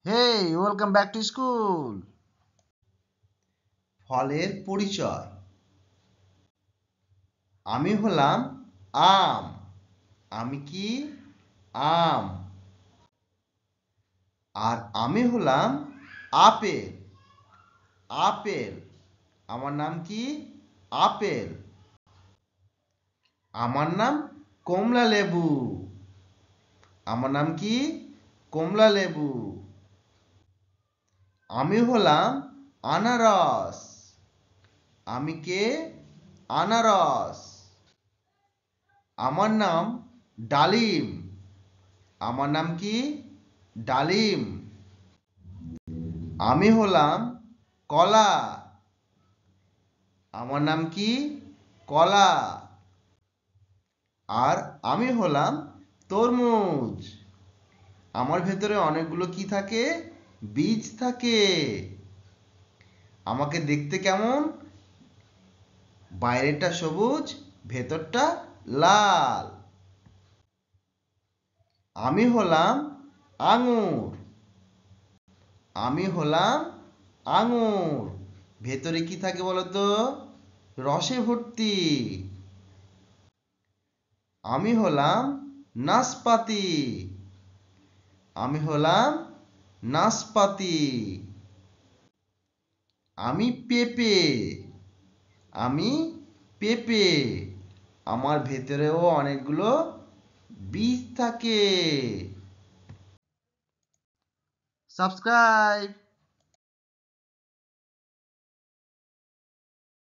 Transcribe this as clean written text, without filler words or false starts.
Hey, welcome back to school. ফলের পরিচয়। আমি হলাম আম। আমি কি? আম। আর আমি হলাম আপেল। আপেল। আমার নাম কি? আপেল। আমার নাম কমলা লেবু। আমার নাম কি? কমলা লেবু। আমি হলাম আনারস। আমি কে? আনারস। আমার নাম ডালিম। আমার নাম কি? ডালিম। আমি হলাম কলা। আমার নাম কি? কলা। আর আমি হলাম তরমুজ। আমার ভেতরে অনেকগুলো কি থাকে? বীজ থাকে। আমাকে দেখতে কেমন? বাইরেটা সবুজ, ভেতরটা লাল। আমি হলাম আঙুর। আমি হলাম আঙুর। ভেতরে কি থাকে বলো তো? রসে ভর্তি। আমি হলাম নাশপাতি। আমি হলাম নাশপাতি। আমি পেঁপে। আমি পেঁপে। আমার ভেতরেও অনেকগুলো বীজ থাকে। Subscribe.